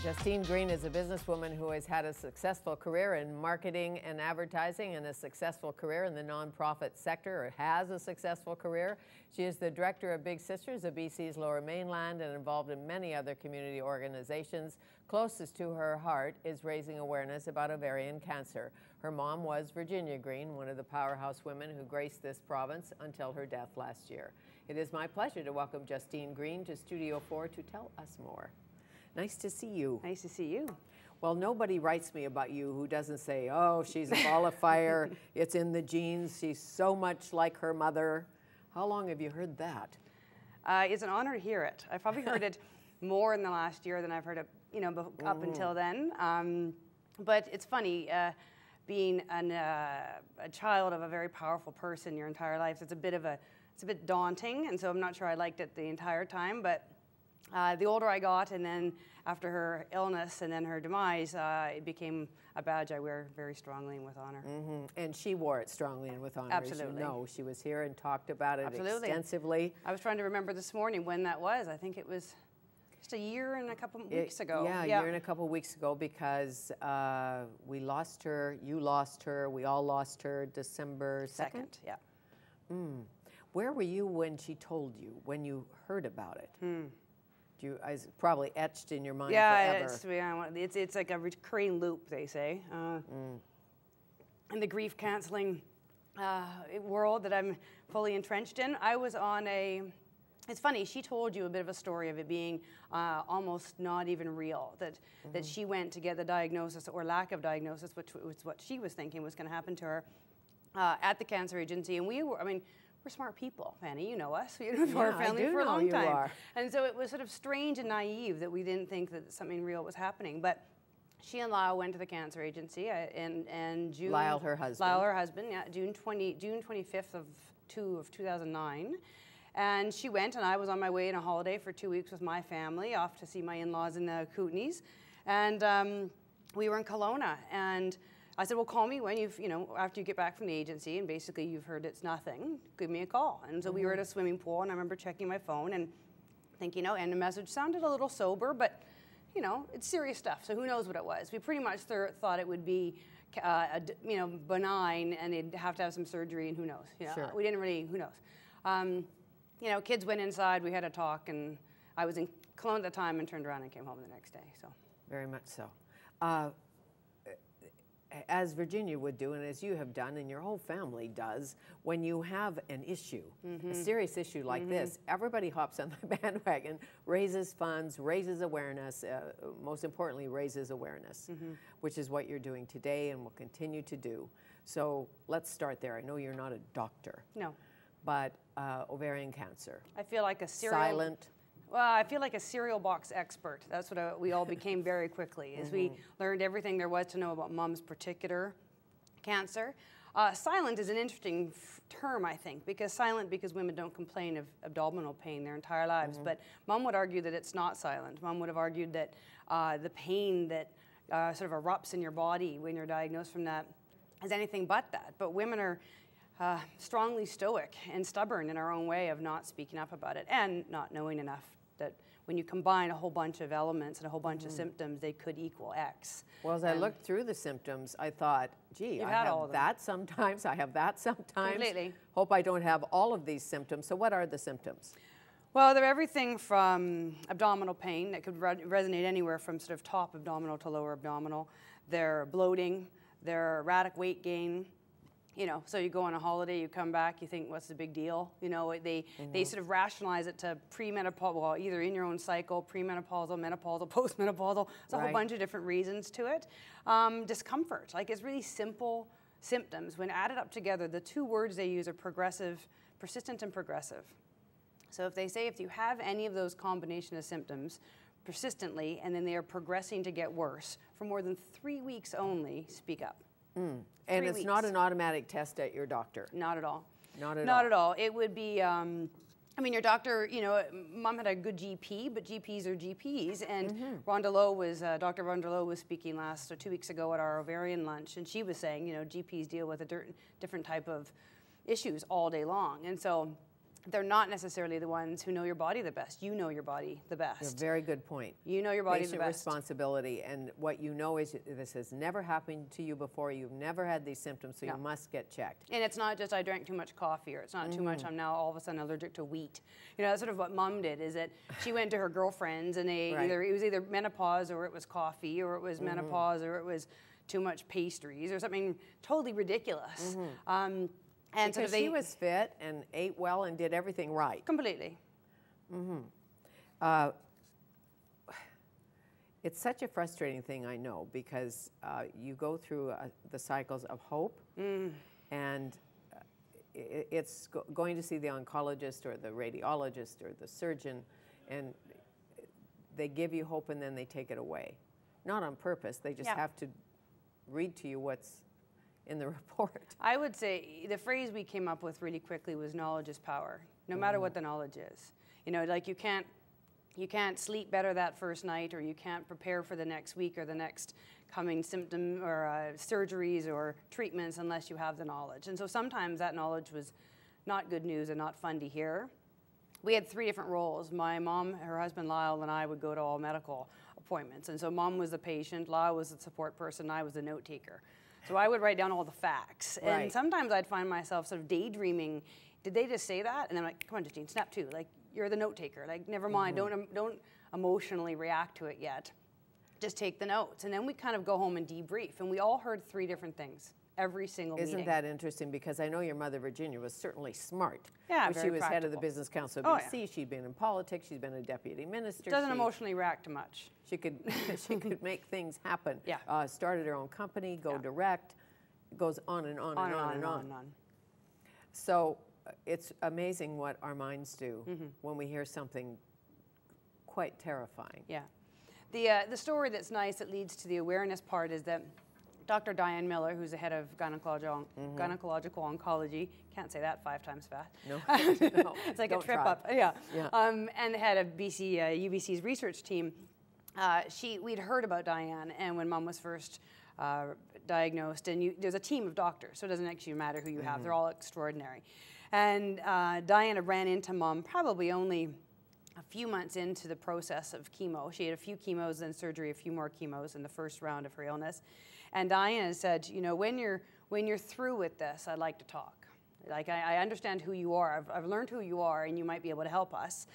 Justine Greene is a businesswoman who has had a successful career in marketing and advertising and a successful career in the nonprofit sector, or has a successful career. She is the director of Big Sisters of BC's Lower Mainland and involved in many other community organizations. Closest to her heart is raising awareness about ovarian cancer. Her mom was Virginia Greene, one of the powerhouse women who graced this province until her death last year. It is my pleasure to welcome Justine Greene to Studio 4 to tell us more. Nice to see you. Nice to see you. Well, nobody writes me about you who doesn't say, oh, she's a ball of fire, it's in the genes, she's so much like her mother. How long have you heard that? It's an honor to hear it. I've probably heard it more in the last year than I've heard it, up until then. But it's funny, being a child of a very powerful person your entire life, it's a bit daunting, and so I'm not sure I liked it the entire time, but the older I got, and then after her illness and then her demise, it became a badge I wear very strongly and with honor. And she wore it strongly and with honor. Absolutely. As you know, she was here and talked about it Absolutely. Extensively. I was trying to remember this morning when that was. I think it was just a year and a couple weeks ago. Yeah, a year and a couple weeks ago, because we lost her, you lost her, we all lost her December 2nd? Yeah. Where were you when she told you, when you heard about it? It's probably etched in your mind forever. It's like a recurring loop, they say. In the grief canceling world that I'm fully entrenched in, I was on it's funny, she told you a bit of a story of it being almost not even real, that she went to get the diagnosis or lack of diagnosis, which was what she was thinking was going to happen to her at the cancer agency. And we're smart people, Fanny, you know us. We've known our family for a long time. And so it was sort of strange and naive that we didn't think that something real was happening. But she and Lyle went to the cancer agency in June. Lyle, her husband. Lyle, her husband, yeah, June 25th of 2009. And she went, and I was on my way on a holiday for 2 weeks with my family, off to see my in-laws in the Kootenays. And we were in Kelowna, and I said, well, call me when after you get back from the agency, and basically you've heard it's nothing, give me a call. And so we were at a swimming pool, and I remember checking my phone and thinking, and the message sounded a little sober, but, it's serious stuff, so who knows what it was. We pretty much thought it would be, benign, and they'd have to have some surgery, and who knows. Sure. We didn't really, who knows. Kids went inside, we had a talk, and I was in Kelowna at the time and turned around and came home the next day. So very much so. As Virginia would do, and as you have done, and your whole family does, when you have an issue, a serious issue like this, everybody hops on the bandwagon, raises funds, raises awareness, most importantly, raises awareness, which is what you're doing today and will continue to do. So let's start there. I know you're not a doctor. No. But ovarian cancer. I feel like a silent. Well, I feel like a cereal box expert. That's what we all became very quickly, as we learned everything there was to know about Mom's particular cancer. Silent is an interesting term, I think, because women don't complain of abdominal pain their entire lives. But Mom would argue that it's not silent. Mom would have argued that the pain that sort of erupts in your body when you're diagnosed from that is anything but that. But women are strongly stoic and stubborn in our own way of not speaking up about it and not knowing enough that when you combine a whole bunch of elements and a whole bunch of symptoms, they could equal X. Well, as I looked through the symptoms, I thought, gee, I have that sometimes, I have that sometimes. Completely. Hope I don't have all of these symptoms. So what are the symptoms? Well, they're everything from abdominal pain that could resonate anywhere from sort of top abdominal to lower abdominal. They're bloating, they're erratic weight gain. So you go on a holiday, you come back, you think, what's the big deal? They sort of rationalize it to premenopausal, well, either in your own cycle, premenopausal, menopausal, postmenopausal. There's a whole bunch of different reasons to it. Discomfort, it's really simple symptoms. When added up together, the two words they use are progressive, persistent and progressive. So if you have any of those combination of symptoms persistently, and then they are progressing to get worse for more than 3 weeks only, speak up. And it's not an automatic test at your doctor? Not at all. Not at all? Not at all. It would be, your doctor, Mom had a good GP, but GPs are GPs. And Dr. Rhonda Lowe was speaking 2 weeks ago at our ovarian lunch, and she was saying, GPs deal with a different type of issues all day long. And so they're not necessarily the ones who know your body the best. You know your body the best. A very good point. You know your body the best. Patient responsibility, and what you know is this has never happened to you before. You've never had these symptoms, so you must get checked. And it's not just I drank too much coffee, or it's not too much I'm now all of a sudden allergic to wheat. You know, that's sort of what Mom did, is that she went to her girlfriends and they it was either menopause or it was coffee, or it was menopause or it was too much pastries or something totally ridiculous. And because she was fit and ate well and did everything right. Completely. It's such a frustrating thing, I know, because you go through the cycles of hope, and it's going to see the oncologist or the radiologist or the surgeon, and they give you hope and then they take it away. Not on purpose, they just have to read to you what's in the report. I would say the phrase we came up with really quickly was knowledge is power, no matter what the knowledge is. You know, like you can't sleep better that first night, or you can't prepare for the next week or the next coming symptom or surgeries or treatments unless you have the knowledge. And so sometimes that knowledge was not good news and not fun to hear. We had 3 different roles. My mom, her husband Lyle, and I would go to all medical appointments. And so Mom was the patient, Lyle was the support person, and I was the note taker. So I would write down all the facts. And sometimes I'd find myself sort of daydreaming, did they just say that? And then I'm like, come on, Justine, snap to. Like, you're the note taker. Like, never mind, don't emotionally react to it yet. Just take the notes. And then we kind of go home and debrief. And we all heard 3 different things every single meeting. Isn't that interesting? Because I know your mother, Virginia, was certainly smart. Yeah, very She was head of the Business Council of BC. She'd been in politics. She'd been a deputy minister. Doesn't emotionally react to much. She could she could make things happen. Yeah. Started her own company, go direct, goes on and on and on and on. So it's amazing what our minds do when we hear something quite terrifying. Yeah. The story that's nice that leads to the awareness part is that Dr. Diane Miller, who's the head of gynecological oncology, can't say that 5 times fast. No, it's like a trip up. Yeah. And the head of UBC's research team, we'd heard about Diane, and when Mom was first diagnosed, and there's a team of doctors, so it doesn't actually matter who you have. They're all extraordinary. And Diana ran into Mom probably only a few months into the process of chemo. She had a few chemos, then surgery, a few more chemos in the first round of her illness. And Diana said, you know, when you're through with this, I'd like to talk. Like, I understand who you are. I've learned who you are, and you might be able to help us.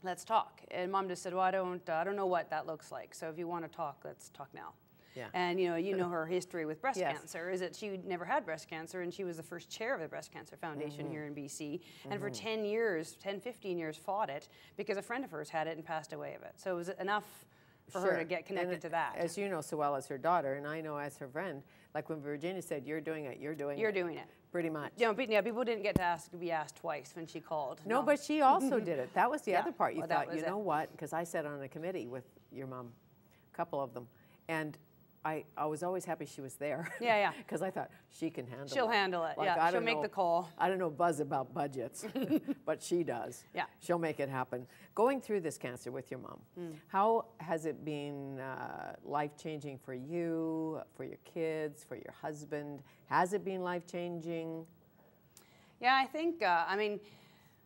Let's talk. And Mom just said, well, I don't know what that looks like. So if you want to talk, let's talk now. Yeah. And you know her history with breast cancer is that she never had breast cancer, and she was the first chair of the Breast Cancer Foundation here in BC, and for 10 years, 10-15 years fought it because a friend of hers had it and passed away of it. So it was enough for her to get connected to that. As you know so well as her daughter, and I know as her friend, like when Virginia said, you're doing it, you're doing it. Pretty much. You know, people didn't get to be asked twice when she called. No, but she also did it. That was the other part. You thought, you know what, because I sat on a committee with your mom, a couple of them, and I was always happy she was there. Yeah. Because I thought, she can handle it. She'll handle it, like, she'll make the call. I don't know buzz about budgets, but she does. Yeah. She'll make it happen. Going through this cancer with your mom, how has it been life-changing for you, for your kids, for your husband? Has it been life-changing? Yeah, I think, I mean...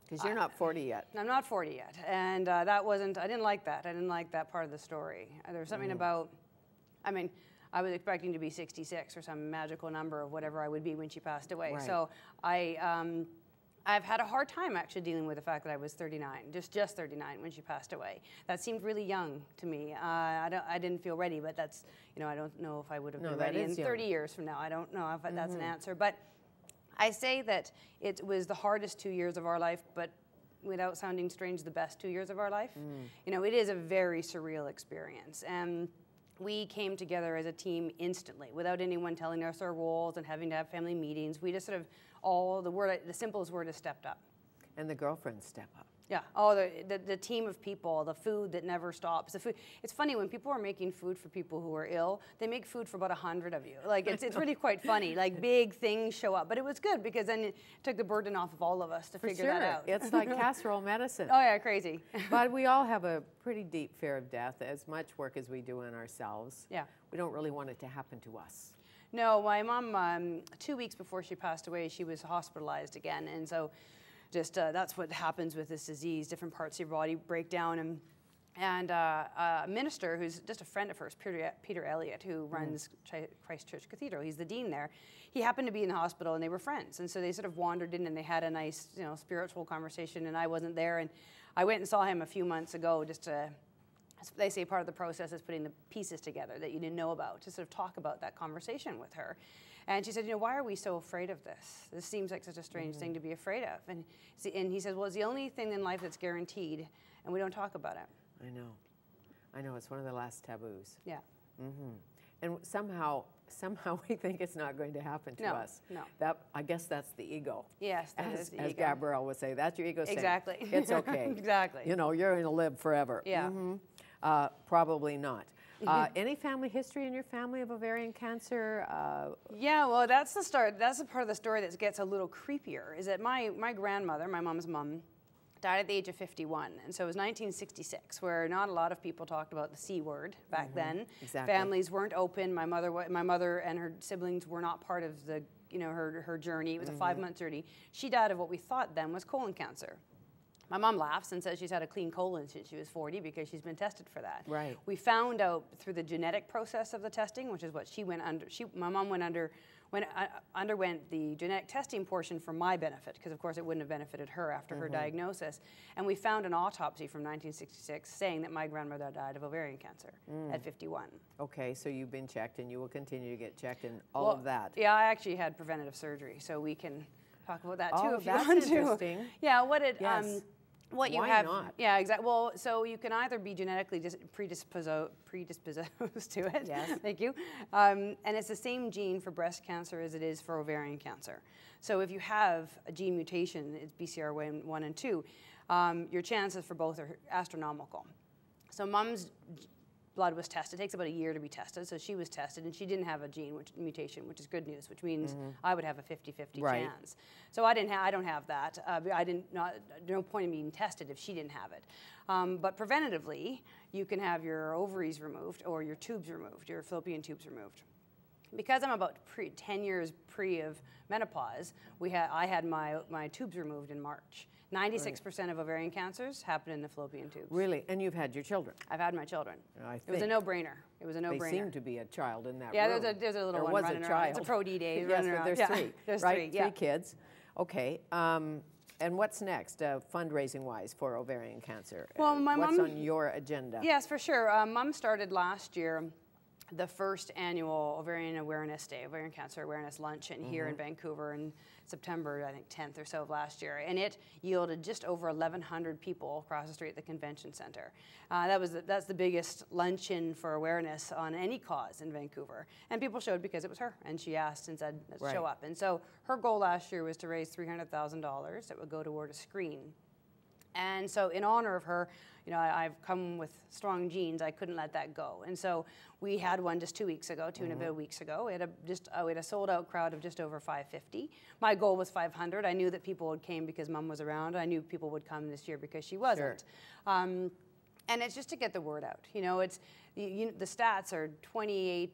Because you're not 40 yet. I'm not 40 yet, and that wasn't, I didn't like that. I didn't like that part of the story. There was something about, I mean, I was expecting to be 66 or some magical number of whatever I would be when she passed away. Right. So I've had a hard time actually dealing with the fact that I was 39, just 39 when she passed away. That seemed really young to me. I didn't feel ready, but that's, you know, I don't know if I would have been ready in 30 years from now. I don't know if that's an answer. But I say that it was the hardest 2 years of our life, but without sounding strange, the best 2 years of our life. You know, it is a very surreal experience. And we came together as a team instantly, without anyone telling us our roles and having to have family meetings. We just sort of the simplest word is stepped up. And the girlfriends step up. Yeah. Oh, the team of people, the food that never stops. The food. It's funny when people are making food for people who are ill. They make food for about 100 of you. Like it's really quite funny. Like big things show up, but it was good because then it took the burden off of all of us to figure that out. It's like casserole medicine. Oh yeah, crazy. But we all have a pretty deep fear of death. As much work as we do in ourselves. Yeah. We don't really want it to happen to us. No, my mom, 2 weeks before she passed away, she was hospitalized again, and so just that's what happens with this disease. Different parts of your body break down, and a minister who's just a friend of hers, Peter Elliott, who runs Christ Church Cathedral. He's the dean there. He happened to be in the hospital, and they were friends. And so they sort of wandered in, and they had a nice, spiritual conversation. And I wasn't there, and I went and saw him a few months ago, just to. They say part of the process is putting the pieces together that you didn't know about, to sort of talk about that conversation with her. And she said, why are we so afraid of this? This seems like such a strange thing to be afraid of. And he says, well, it's the only thing in life that's guaranteed, and we don't talk about it. I know, it's one of the last taboos. Yeah. And somehow we think it's not going to happen to us. No. I guess that's the ego. Yes, that is the ego. As Gabrielle would say, that's your ego saying, exactly. It's okay. Exactly. You're going to live forever. Yeah. Probably not. Any family history in your family of ovarian cancer? Yeah, well, that's the start. That's the part of the story that gets a little creepier. Is that my grandmother, my mom's mom, died at the age of 51, and so it was 1966, where not a lot of people talked about the C word back then. Exactly. Families weren't open. My mother and her siblings were not part of the her journey. It was a 5-month journey. She died of what we thought then was colon cancer. My mom laughs and says she's had a clean colon since she was 40 because she's been tested for that. Right. We found out through the genetic process of the testing, which is what she went under. My mom underwent the genetic testing portion for my benefit, because of course it wouldn't have benefited her after her diagnosis. And we found an autopsy from 1966 saying that my grandmother died of ovarian cancer at 51. Okay, so you've been checked, and you will continue to get checked, and all of that. Yeah, I actually had preventative surgery, so we can talk about that too if you want that's to. Interesting. Yeah, Yes. you Why have. not? Yeah, exactly. Well, so you can either be genetically predisposed to it. Yes. Thank you. And it's the same gene for breast cancer as it is for ovarian cancer. So if you have a gene mutation, it's BCR1 and 2, your chances for both are astronomical. So mom's blood was tested. It takes about a year to be tested. So she was tested, and she didn't have a gene mutation, which is good news, which means I would have a 50-50 chance. So I don't have that. No point in being tested if she didn't have it. But preventatively, you can have your ovaries removed or your tubes removed, your fallopian tubes removed. Because I'm about 10 years pre of menopause, I had my tubes removed in March. 96% of ovarian cancers happen in the fallopian tubes. Really? And you've had your children? I've had my children. I think. It was a no-brainer. It was a no-brainer. They seem to be a child in that room. Yeah, there's a little one running around. It's a pro-D day. Yes, but there's three. There's right? three, yeah. 3 kids. Okay. And what's next, fundraising-wise, for ovarian cancer? Well, what's on your agenda? Yes, for sure. Mom started last year the first annual Ovarian Awareness Day, Ovarian Cancer Awareness Luncheon here in Vancouver in September, I think 10th or so of last year. And it yielded just over 1,100 people across the street at the convention center. That's the biggest luncheon for awareness on any cause in Vancouver. And people showed because it was her. And she asked and said, let's show up. And so her goal last year was to raise $300,000 that would go toward a screen. And so in honor of her, I've come with strong genes. I couldn't let that go. And so we had one just 2 weeks ago, 2 and a bit weeks ago. We had a sold-out crowd of just over 550. My goal was 500. I knew that people would came because Mom was around. I knew people would come this year because she wasn't. Sure. And it's just to get the word out. The stats are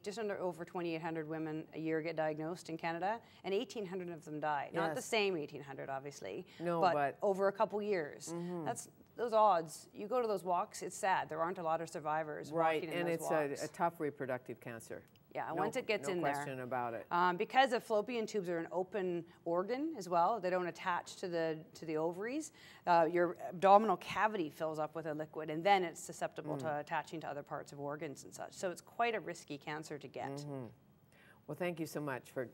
just over 2,800 women a year get diagnosed in Canada, and 1,800 of them die. Yes. Not the same 1,800, obviously, but over a couple years. That's those odds. You go to those walks, it's sad. There aren't a lot of survivors walking in those walks. Right, and it's a tough reproductive cancer. Yeah, once it gets in there. No question about it. Because the fallopian tubes are an open organ as well, they don't attach to the ovaries. Your abdominal cavity fills up with a liquid, and then it's susceptible to attaching to other parts of organs and such. So it's quite a risky cancer to get. Well, thank you so much for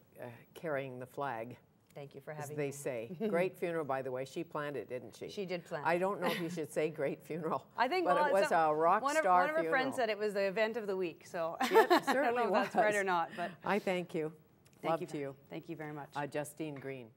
carrying the flag. Thank you for having me. me. As they say. Great funeral, by the way. She planned it, didn't she? She did plan it. I don't know if you should say great funeral. I think, but it was a rock star funeral. One of her friends said it was the event of the week, so it I certainly don't know if that's right or not. But I thank you. Love to you. Thank you very much. Justine Greene.